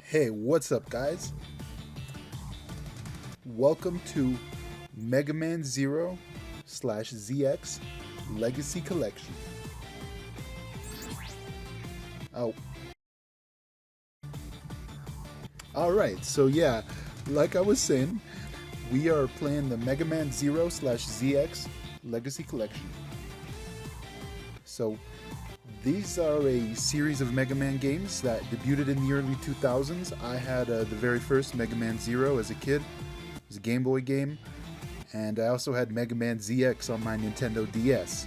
Hey, what's up, guys? Welcome to Megaman Zero slash ZX Legacy Collection. Oh, alright, so yeah, like I was saying, we are playing the Megaman Zero slash ZX Legacy Collection. So, these are a series of Mega Man games that debuted in the early 2000s. I had the very first Mega Man Zero as a kid. It was a Game Boy game. And I also had Mega Man ZX on my Nintendo DS.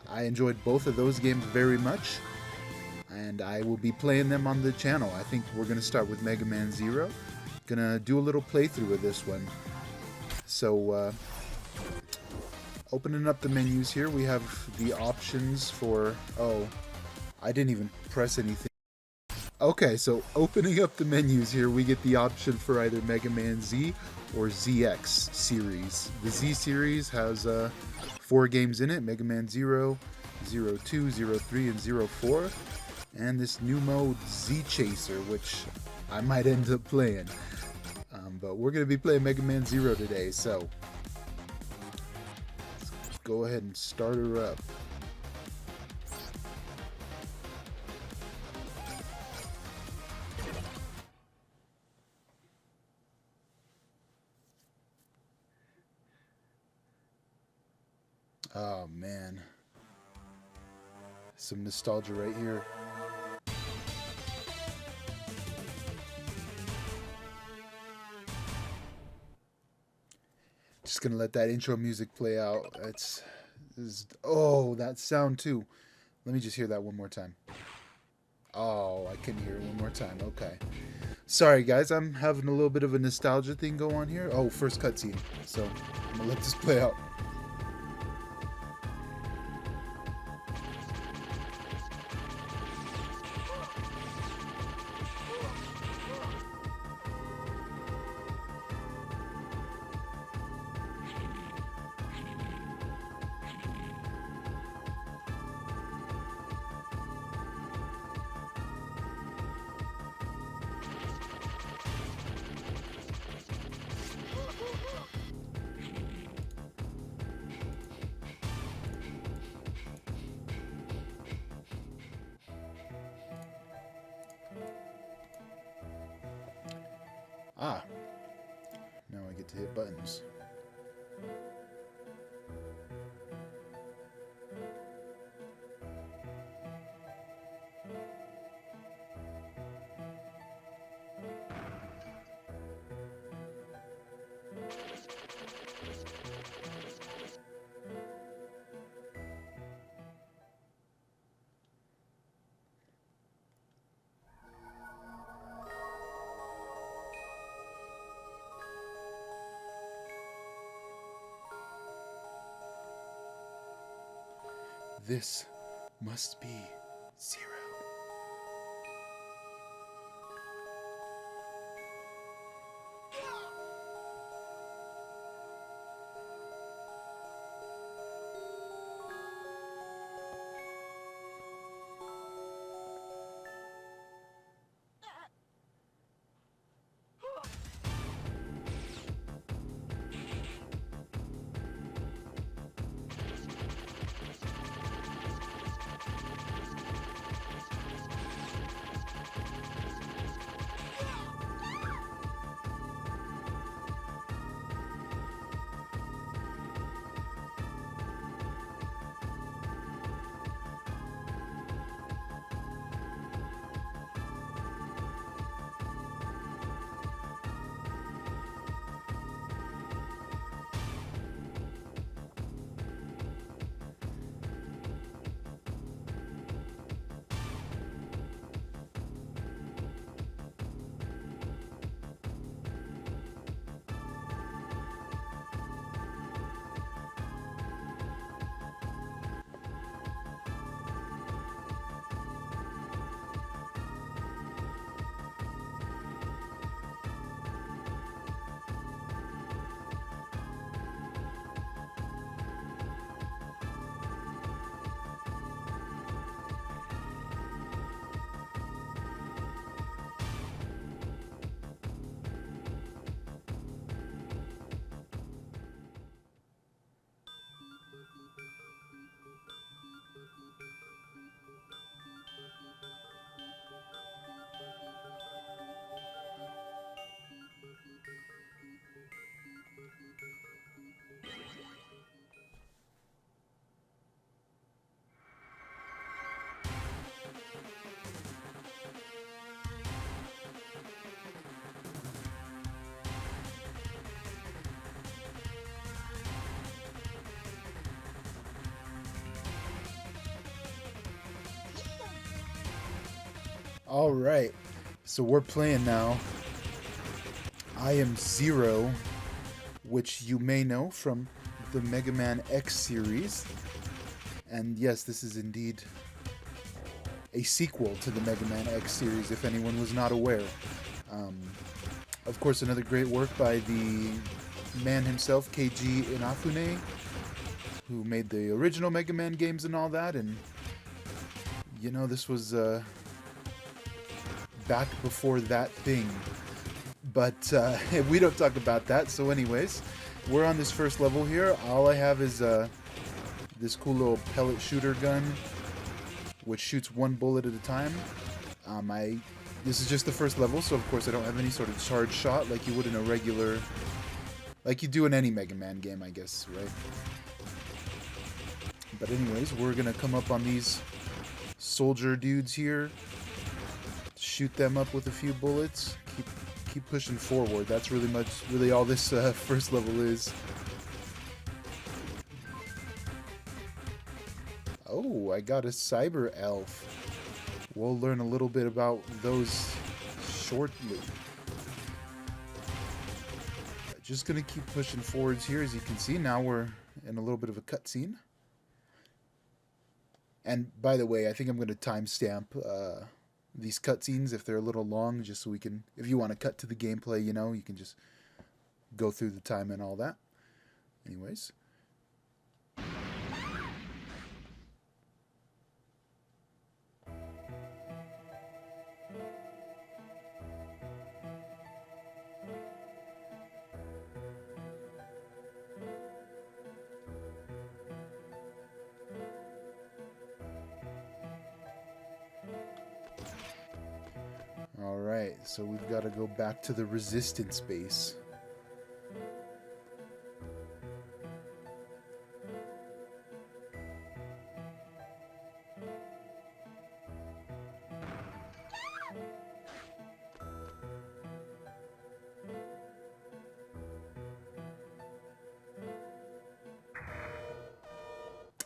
I enjoyed both of those games very much, and I will be playing them on the channel. I think we're going to start with Mega Man Zero. Gonna do a little playthrough of this one. So, opening up the menus here, we have the options for... Oh, I didn't even press anything. Okay, so opening up the menus here, we get the option for either Mega Man Z or ZX series. The Z series has 4 games in it: Mega Man 0, 0, 2, 0, 3, and 0, 4. And this new mode, Z Chaser, which I might end up playing. But we're going to be playing Mega Man 0 today, so let's go ahead and start her up. Oh man, some nostalgia right here. Just gonna let that intro music play out. Oh, that sound too. Let me just hear that one more time. Oh, I can hear it one more time. Okay. Sorry guys, I'm having a little bit of a nostalgia thing go on here. Oh, first cutscene. So I'm gonna let this play out. Ah, now I get to hit buttons. This must be Zero. Alright, so we're playing now. I am Zero, which you may know from the Mega Man X series. And yes, this is indeed a sequel to the Mega Man X series, if anyone was not aware. Of course, another great work by the man himself, Keiji Inafune, who made the original Mega Man games and all that. And, you know, this was back before that thing. But we don't talk about that. So anyways, we're on this first level here. All I have is this cool little pellet shooter gun, which shoots one bullet at a time. This is just the first level, so of course I don't have any sort of charge shot like you would in a regular... like you do in any Mega Man game, I guess, right? But anyways, we're gonna come up on these soldier dudes here, shoot them up with a few bullets, keep pushing forward. That's really all this first level is. Oh, I got a cyber elf. We'll learn a little bit about those shortly. Just gonna keep pushing forwards here. As you can see, now we're in a little bit of a cutscene. And by the way, I think I'm gonna timestamp these cutscenes if they're a little long, just so we can, if you want to cut to the gameplay, you know, you can just go through the time and all that. Anyways. Alright, so we've got to go back to the resistance base.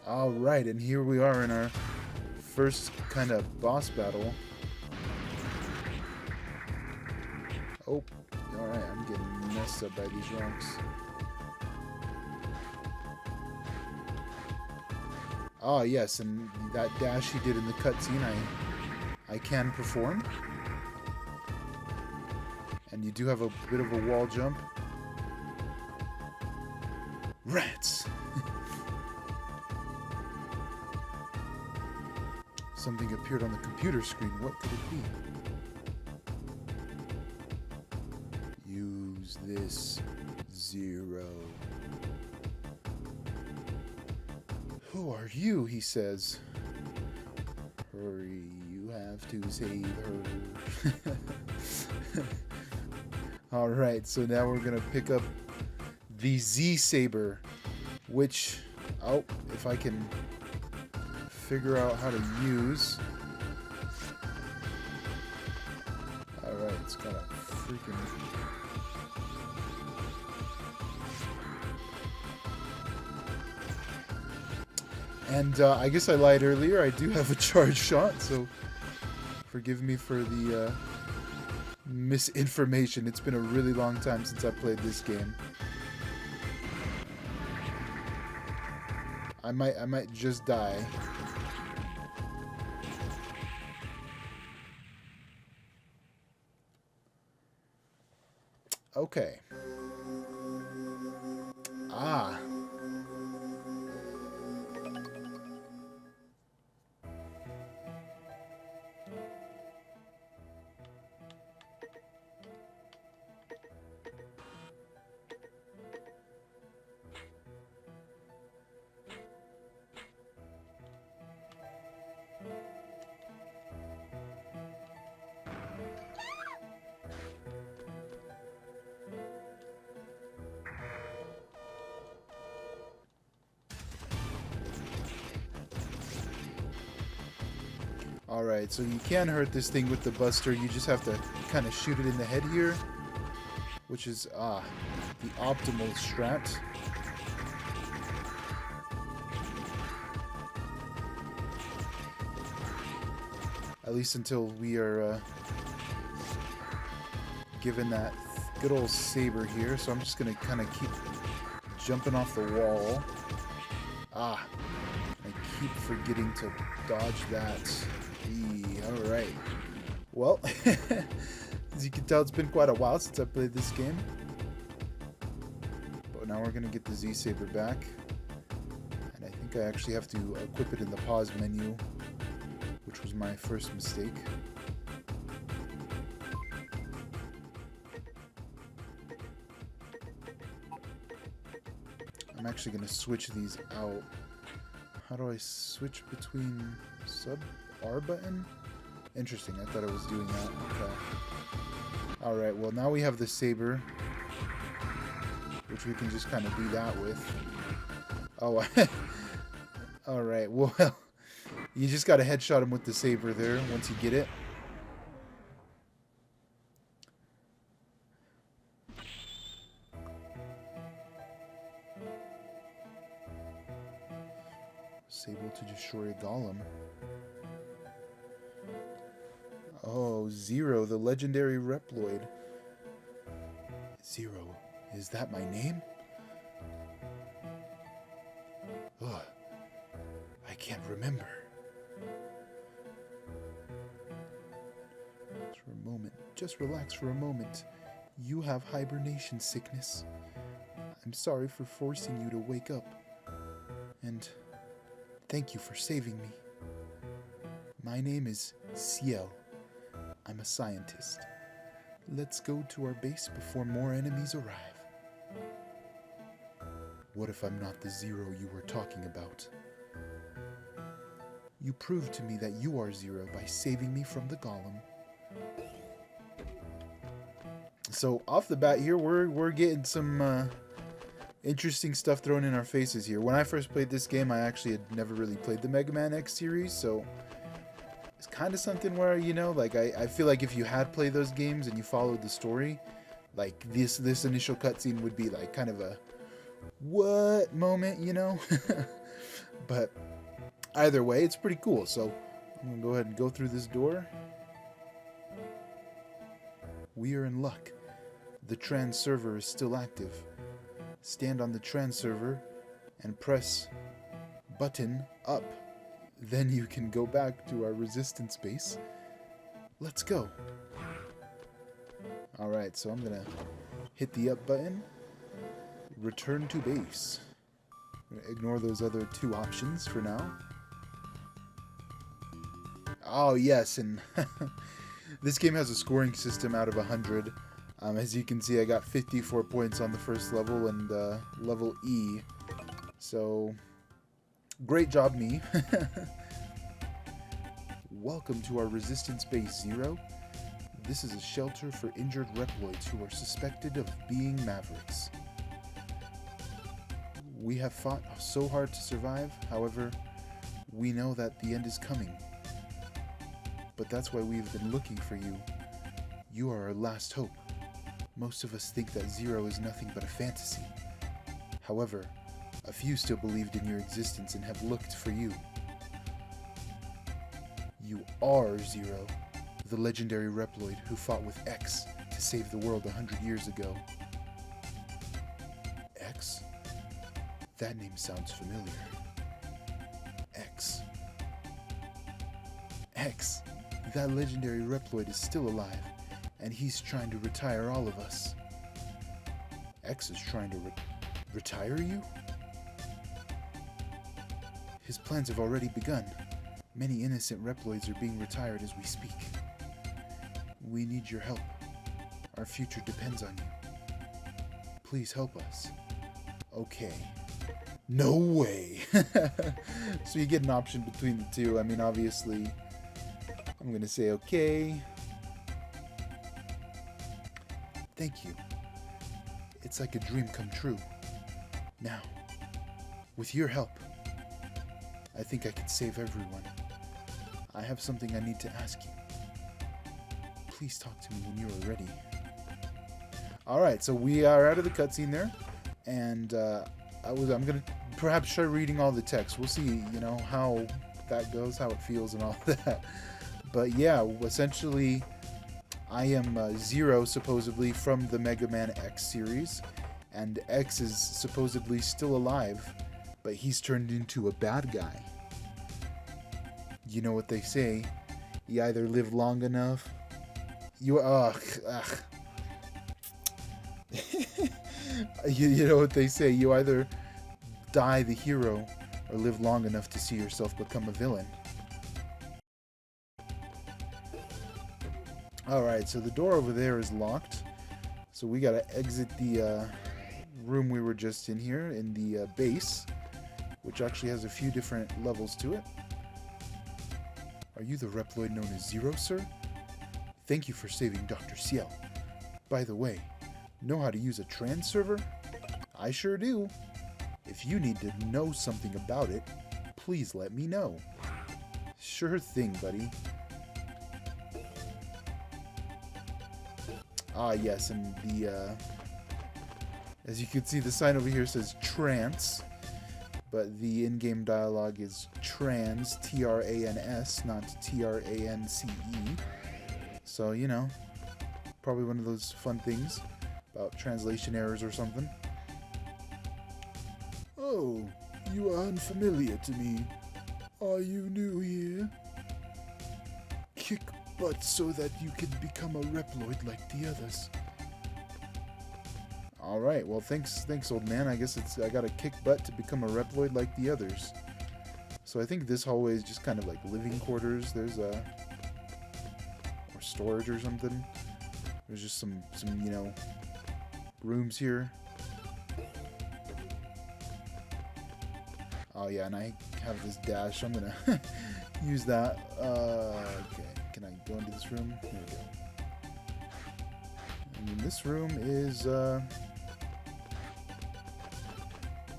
Alright, and here we are in our first kind of boss battle. Oh, alright, I'm getting messed up by these rocks. Ah, yes, and that dash he did in the cutscene, I can perform. And you do have a bit of a wall jump. Rats! Something appeared on the computer screen. What could it be? Use this, Zero. Who are you? He says. Hurry, you have to save her. Alright, so now we're gonna pick up the Z-Saber, which, oh, if I can figure out how to use. Alright, it's got a freaking... And I guess I lied earlier, I do have a charge shot, so forgive me for the misinformation. It's been a really long time since I played this game. I might just die. Okay. Ah. Alright, so you can hurt this thing with the Buster, you just have to kind of shoot it in the head here, which is, the optimal strat. At least until we are given that good old saber here. So I'm just going to kind of keep jumping off the wall. Ah, I keep forgetting to dodge that. Alright. Well, as you can tell, it's been quite a while since I played this game. But now we're going to get the Z-Saber back. And I think I actually have to equip it in the pause menu, which was my first mistake. I'm actually going to switch these out. How do I switch between sub R button? Interesting, I thought I was doing that. Okay. Alright, well now we have the saber, which we can just kind of do that with. Oh, alright, well, you just got to headshot him with the saber there once you get it. Able to destroy a golem. Oh, Zero, the legendary Reploid. Zero, is that my name? Ugh, I can't remember. For a moment, just relax for a moment. You have hibernation sickness. I'm sorry for forcing you to wake up. And thank you for saving me. My name is Ciel. I'm a scientist. Let's go to our base before more enemies arrive. What if I'm not the Zero you were talking about? You proved to me that you are Zero by saving me from the golem. So off the bat here, we're getting some interesting stuff thrown in our faces here. When I first played this game, I actually had never really played the Mega Man X series, so it's kind of something where, you know, like I feel like if you had played those games and you followed the story, like this initial cutscene would be like kind of a what moment, you know? But either way, it's pretty cool. So I'm gonna go ahead and go through this door. We are in luck. The trans server is still active. Stand on the trans server and press button up. Then you can go back to our resistance base. Let's go. Alright, so I'm gonna hit the up button. Return to base. Ignore those other two options for now. Oh yes, and this game has a scoring system out of 100. As you can see, I got 54 points on the first level and level E. So, great job, me. Welcome to our resistance base, Zero. This is a shelter for injured Reploids who are suspected of being Mavericks. We have fought so hard to survive, however, we know that the end is coming. But that's why we've been looking for you. You are our last hope. Most of us think that Zero is nothing but a fantasy. However, a few still believed in your existence and have looked for you. You are Zero, the legendary Reploid who fought with X to save the world 100 years ago. X? That name sounds familiar. X. X. That legendary Reploid is still alive, and he's trying to retire all of us. X is trying to retire you? His plans have already begun. Many innocent Reploids are being retired as we speak. We need your help. Our future depends on you. Please help us. Okay. No way! So you get an option between the two. I mean, obviously, I'm gonna say okay. Thank you. It's like a dream come true. Now, with your help, I think I can save everyone. I have something I need to ask you. Please talk to me when you are ready. Alright, so we are out of the cutscene there. And I'm going to perhaps try reading all the text. We'll see, you know, how that goes, how it feels and all that. But yeah, essentially, I am Zero, supposedly, from the Mega Man X series. And X is supposedly still alive, but he's turned into a bad guy. You know what they say, you either live long enough, you you know what they say, you either die the hero or live long enough to see yourself become a villain. Alright, so the door over there is locked, so we gotta exit the room we were just in here, in the base, which actually has a few different levels to it. Are you the Reploid known as Zero, sir? Thank you for saving Dr. Ciel. By the way, know how to use a trans server? I sure do. If you need to know something about it, please let me know. Sure thing, buddy. Ah, yes, and the, as you can see, the sign over here says trance, but the in-game dialogue is trans, T-R-A-N-S, not T-R-A-N-C-E. So, you know, probably one of those fun things about translation errors or something. Oh, you are unfamiliar to me. Are you new here? Kick butt so that you can become a Reploid like the others. Alright, well thanks old man. I guess I gotta kick butt to become a Reploid like the others. So I think this hallway is just kind of like living quarters. There's or storage or something. There's just some you know, rooms here. Oh yeah, and I have this dash. I'm gonna use that. Okay, can I go into this room? Here we go. And this room is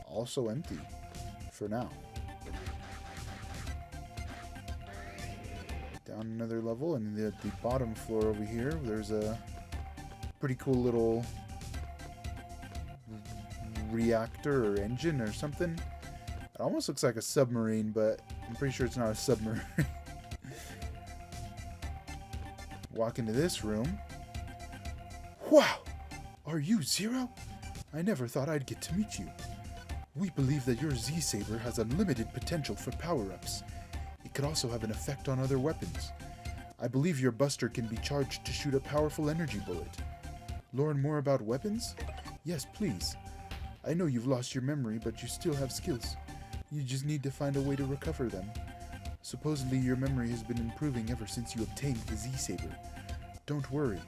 also empty for now. Down another level, and the bottom floor over here, there's a pretty cool little reactor or engine or something. It almost looks like a submarine, but I'm pretty sure it's not a submarine. Walk into this room. Wow! Are you Zero? I never thought I'd get to meet you. We believe that your Z-Saber has unlimited potential for power-ups. It could also have an effect on other weapons. I believe your Buster can be charged to shoot a powerful energy bullet. Learn more about weapons? Yes, please. I know you've lost your memory, but you still have skills. You just need to find a way to recover them. Supposedly your memory has been improving ever since you obtained the Z-Saber. Don't worry.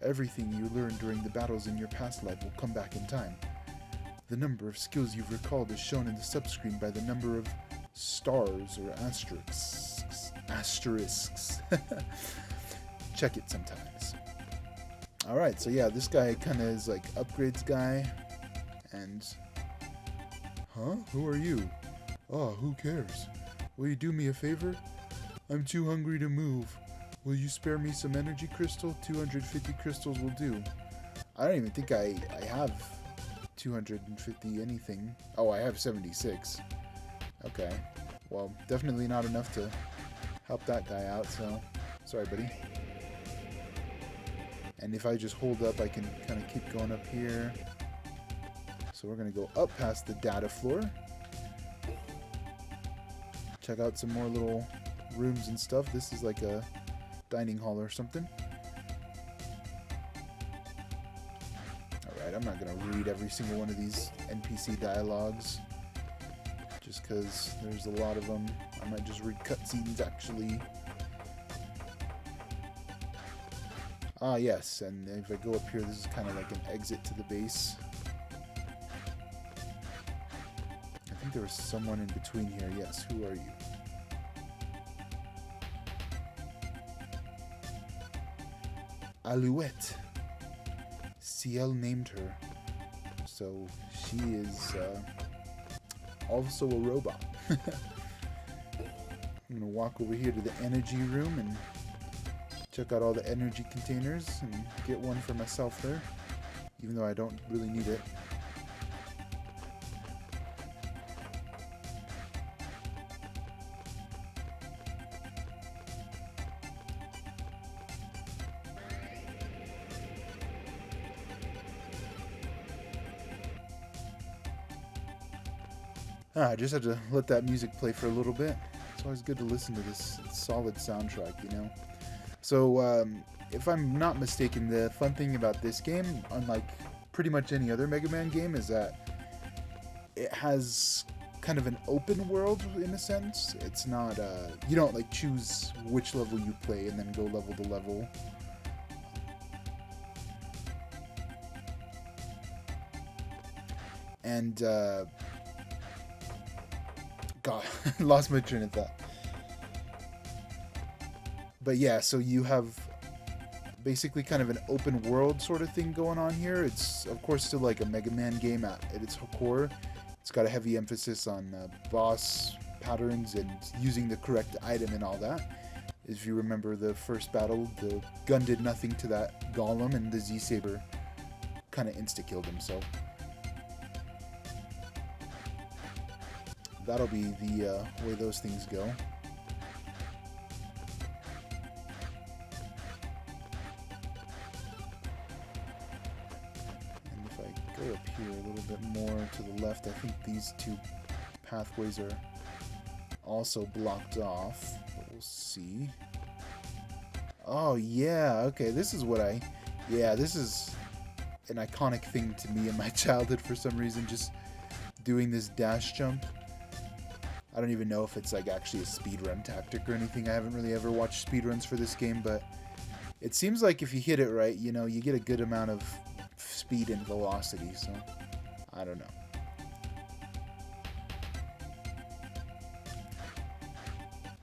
Everything you learned during the battles in your past life will come back in time. The number of skills you've recalled is shown in the subscreen by the number of stars or asterisks. Check it sometimes. Alright, so yeah, this guy kind of is like upgrades guy. And... Huh? Who are you? Oh, who cares? Will you do me a favor? I'm too hungry to move. Will you spare me some energy crystal? 250 crystals will do. I don't even think I have 250 anything. Oh, I have 76. Okay. Well, definitely not enough to help that guy out, so sorry, buddy. And if I just hold up, I can kind of keep going up here. So we're going to go up past the data floor. Check out some more little rooms and stuff. This is like a dining hall or something. Alright, I'm not going to read every single one of these NPC dialogues, just because there's a lot of them. I might just read cutscenes, actually. Ah, yes, and if I go up here, this is kind of like an exit to the base. I think there was someone in between here. Yes, who are you? Alouette. Ciel named her. So she is also a robot. I'm going to walk over here to the energy room and check out all the energy containers and get one for myself there, even though I don't really need it. I just had to let that music play for a little bit. It's always good to listen to this solid soundtrack, you know? So, if I'm not mistaken, the fun thing about this game, unlike pretty much any other Mega Man game, is that it has kind of an open world in a sense. It's not, you don't like choose which level you play and then go level to level. And, God, lost my train of thought. But yeah, so you have basically kind of an open world sort of thing going on here. It's, of course, still like a Mega Man game at its core. It's got a heavy emphasis on boss patterns and using the correct item and all that. If you remember the first battle, the gun did nothing to that golem, and the Z-Saber kind of insta-killed him, so that'll be the way those things go. And if I go up here a little bit more to the left, I think these two pathways are also blocked off. But we'll see. Oh, yeah. Okay, this is what this is an iconic thing to me in my childhood for some reason, just doing this dash jump. I don't even know if it's like actually a speedrun tactic or anything. I haven't really ever watched speedruns for this game, but it seems like if you hit it right, you know, you get a good amount of speed and velocity, so I don't know.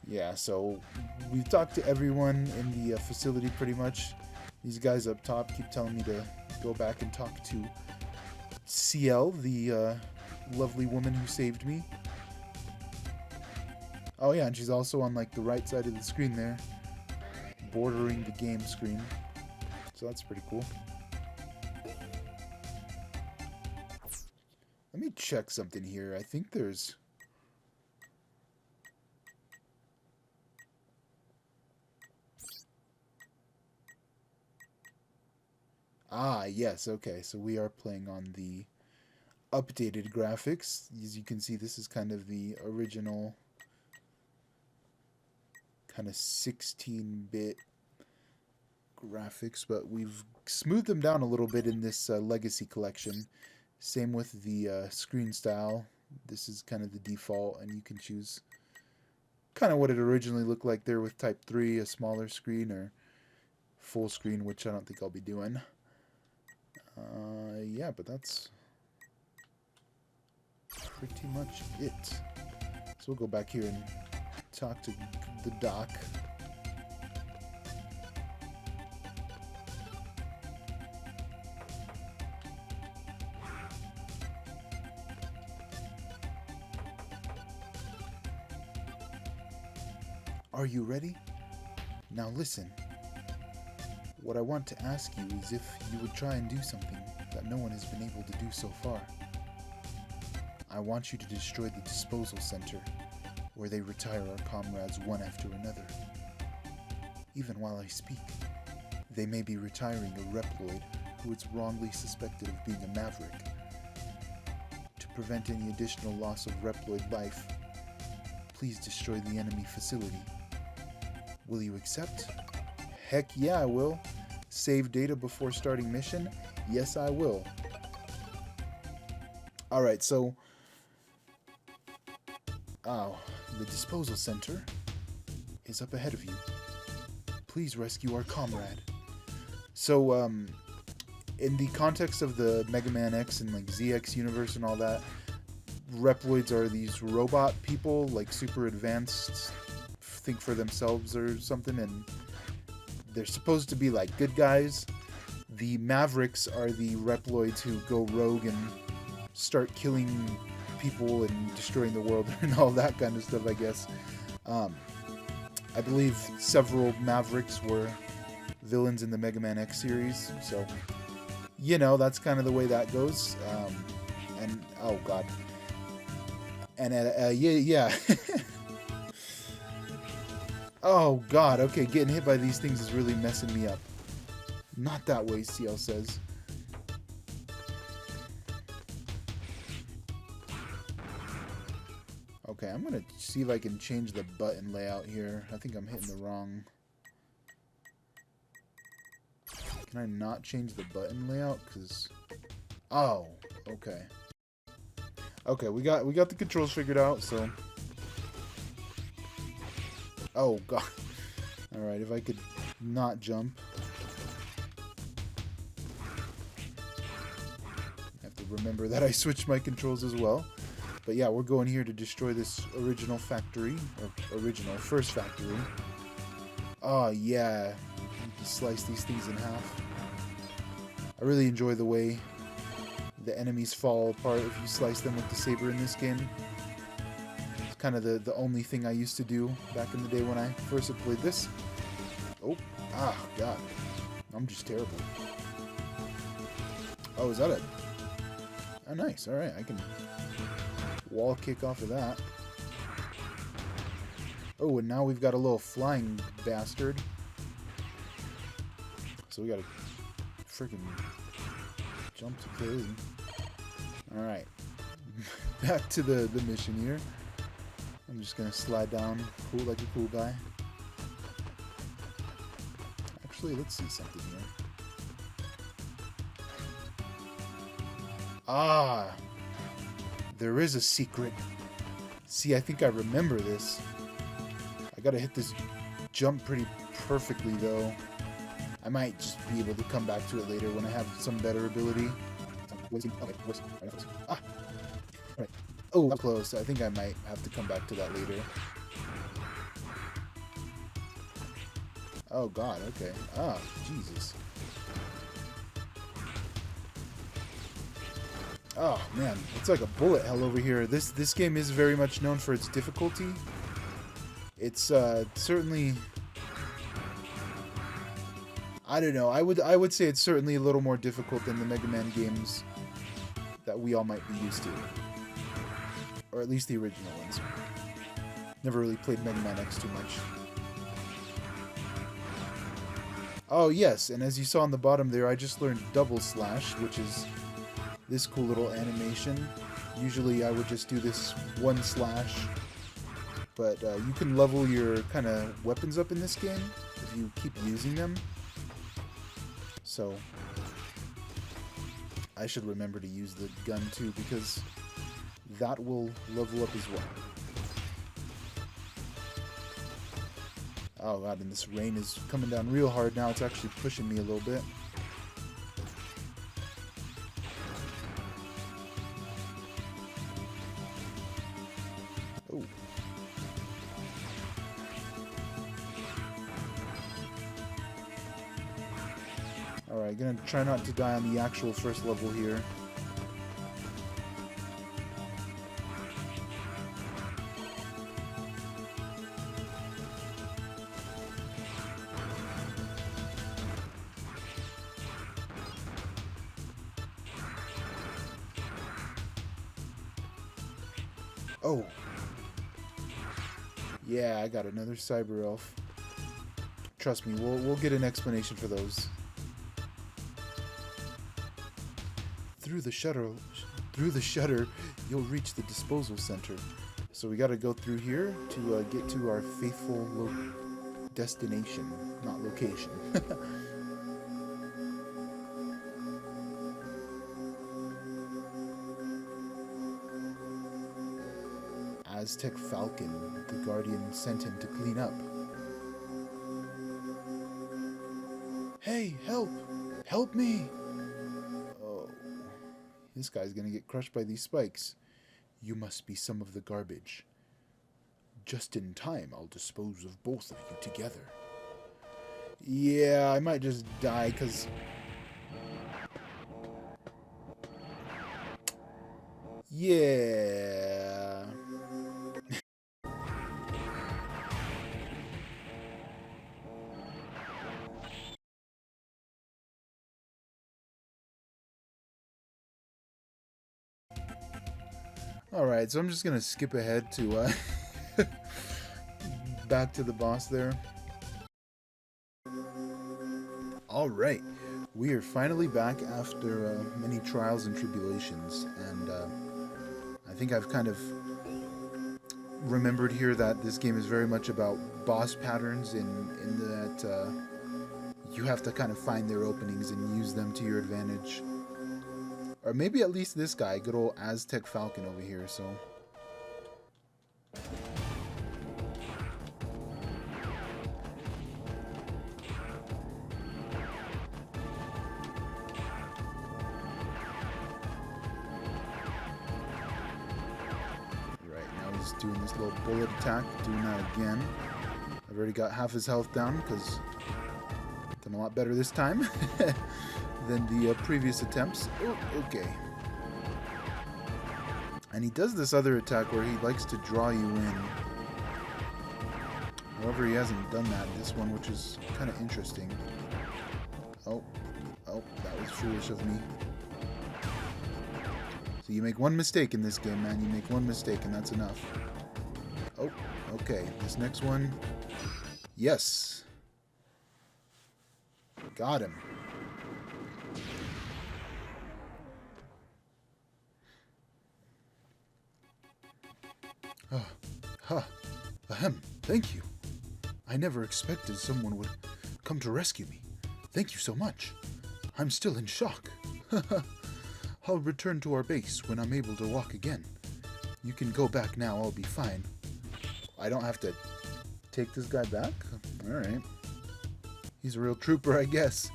Yeah, so we've talked to everyone in the facility pretty much. These guys up top keep telling me to go back and talk to CL, the lovely woman who saved me. Oh yeah, and she's also on like the right side of the screen there, bordering the game screen. So that's pretty cool. Let me check something here. I think there's... Ah, yes, okay. So we are playing on the updated graphics. As you can see, this is kind of the original kind of 16-bit graphics, but we've smoothed them down a little bit in this Legacy collection. Same with the screen style. This is kind of the default, and you can choose kind of what it originally looked like there with Type 3, a smaller screen, or full screen, which I don't think I'll be doing. Yeah, but that's pretty much it. So we'll go back here and talk to the doc. Are you ready? Now listen. What I want to ask you is if you would try and do something that no one has been able to do so far. I want you to destroy the disposal center, where they retire our comrades one after another. Even while I speak, they may be retiring a Reploid who is wrongly suspected of being a Maverick. To prevent any additional loss of Reploid life, please destroy the enemy facility. Will you accept? Heck yeah, I will. Save data before starting mission? Yes, I will. Alright, so... Oh, the disposal center is up ahead of you. Please rescue our comrade. So, in the context of the Mega Man X and like ZX universe and all that, Reploids are these robot people, like super advanced, think for themselves or something, and they're supposed to be like good guys. The Mavericks are the Reploids who go rogue and start killing people and destroying the world and all that kind of stuff, I guess. I believe several Mavericks were villains in the Mega Man X series, so, you know, that's kind of the way that goes. And, oh god. And, yeah. Oh god, okay, getting hit by these things is really messing me up. Not that way, CL says. Okay, I'm gonna see if I can change the button layout here. I think I'm hitting the wrong... Can I not change the button layout? Because... Oh, okay. Okay, we got the controls figured out, so... Oh, God. Alright, if I could not jump. I have to remember that I switched my controls as well. But yeah, we're going here to destroy this original factory. Or original, first factory. Oh, yeah. To slice these things in half. I really enjoy the way the enemies fall apart if you slice them with the saber in this game. It's kind of the only thing I used to do back in the day when I first had played this. Oh, God. I'm just terrible. Oh, is that it? Oh, nice. Alright, I can wall kick off of that. Oh, and now we've got a little flying bastard. So we gotta freaking jump to kill him. Alright. Back to the mission here. I'm just gonna slide down cool like a cool guy. Actually, let's see something here. Ah! There is a secret. See, I think I remember this. I gotta hit this jump pretty perfectly, though. I might just be able to come back to it later when I have some better ability. Ah! Alright. Oh, that was close. I think I might have to come back to that later. Oh, God, okay. Ah, Jesus. Oh, man. It's like a bullet hell over here. This game is very much known for its difficulty. It's, certainly... I don't know. I would say it's certainly a little more difficult than the Mega Man games that we all might be used to. Or at least the original ones. Never really played Mega Man X too much. Oh, yes, and as you saw on the bottom there, I just learned double slash, which is this cool little animation. Usually I would just do this one slash, but you can level your kind of weapons up in this game if you keep using them. So I should remember to use the gun too, because that will level up as well. Oh God, and this rain is coming down real hard now. It's actually pushing me a little bit. Oh. Alright, gonna try not to die on the actual first level here. Oh. Yeah, I got another cyber elf. Trust me, we'll get an explanation for those. Through the shutter, you'll reach the disposal center. So we got to go through here to get to our faithful destination, not location. Aztec Falcon, the Guardian sent him to clean up. Hey, help! Help me! Oh, this guy's gonna get crushed by these spikes. You must be some of the garbage. Just in time, I'll dispose of both of you together. Yeah, I might just die, because... Yeah... Alright, so I'm just gonna skip ahead to, back to the boss there. Alright, we are finally back after many trials and tribulations, and I think I've kind of remembered here that this game is very much about boss patterns in that you have to kind of find their openings and use them to your advantage. Or maybe at least this guy, good old Aztec Falcon over here, so... doing this little bullet attack, doing that again. I've already got half his health down because I've done a lot better this time than the previous attempts. Oh, okay. And he does this other attack where he likes to draw you in. However, he hasn't done that in this one, which is kind of interesting. Oh, that was foolish of me. So you make one mistake in this game, man. You make one mistake, and that's enough. Oh, okay. This next one. Yes. Got him. Ahem. Thank you. I never expected someone would come to rescue me. Thank you so much. I'm still in shock. I'll return to our base when I'm able to walk again. You can go back now. I'll be fine. I don't have to take this guy back? Alright. He's a real trooper, I guess.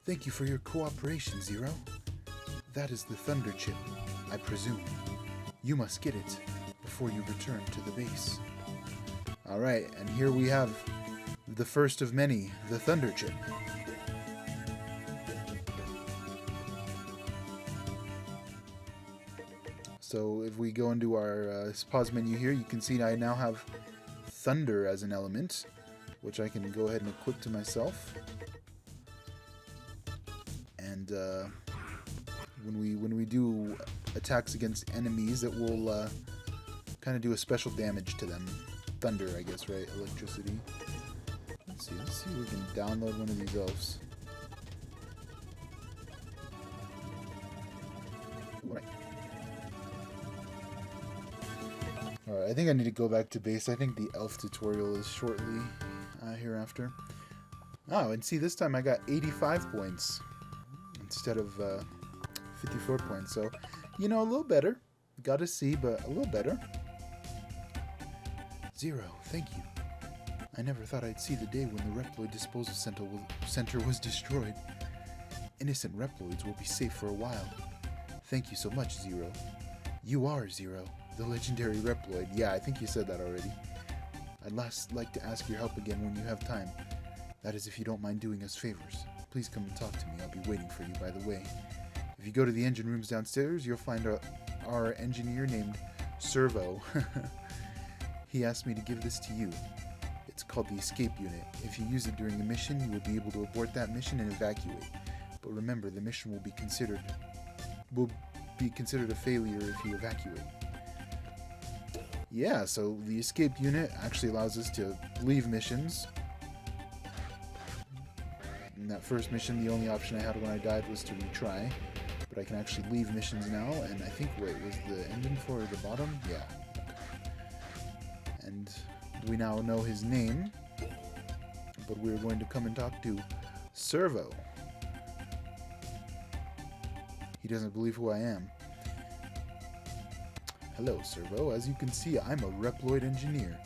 Thank you for your cooperation, Zero. That is the Thunder Chip, I presume. You must get it before you return to the base. Alright, and here we have the first of many, the Thunder Chip. So if we go into our pause menu here, you can see I now have thunder as an element, which I can go ahead and equip to myself. And when we do attacks against enemies, it will kind of do a special damage to them. Thunder, I guess, right? Electricity. Let's see if we can download one of these elves. Right. Alright, I think I need to go back to base. I think the elf tutorial is shortly hereafter. Oh, and see, this time I got 85 points instead of 54 points. So, you know, a little better. Got a C, but a little better. Zero, thank you. I never thought I'd see the day when the Reploid Disposal Center was destroyed. Innocent Reploids will be safe for a while. Thank you so much, Zero. You are Zero, the legendary Reploid. Yeah, I think you said that already. I'd like to ask your help again when you have time. That is if you don't mind doing us favors. Please come and talk to me. I'll be waiting for you, by the way. If you go to the engine rooms downstairs, you'll find our engineer named Servo. He asked me to give this to you. It's called the escape unit. If you use it during a mission, you will be able to abort that mission and evacuate. But remember, the mission will be considered a failure if you evacuate. Yeah, so the escape unit actually allows us to leave missions. In that first mission, the only option I had when I died was to retry. But I can actually leave missions now, and I think, wait, was the engine for the bottom? Yeah. And we now know his name, but we're going to come and talk to Servo. He doesn't believe who I am. Hello, Servo. As you can see, I'm a Reploid engineer.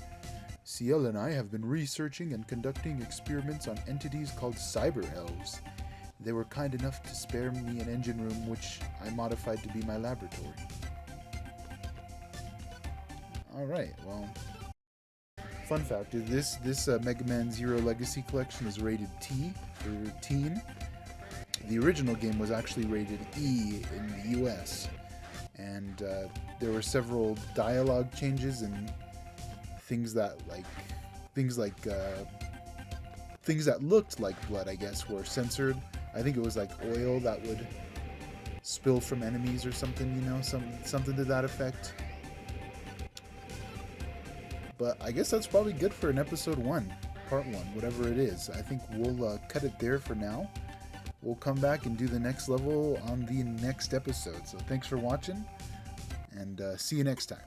CL and I have been researching and conducting experiments on entities called cyber elves. They were kind enough to spare me an engine room which I modified to be my laboratory. Alright, well... Fun fact, this Megaman Zero Legacy Collection is rated T for teen. The original game was actually rated E in the US. And there were several dialogue changes and things that looked like blood, I guess, were censored. I think it was like oil that would spill from enemies or something, you know, something to that effect. But I guess that's probably good for an episode 1, part 1, whatever it is. I think we'll cut it there for now. We'll come back and do the next level on the next episode. So thanks for watching, and see you next time.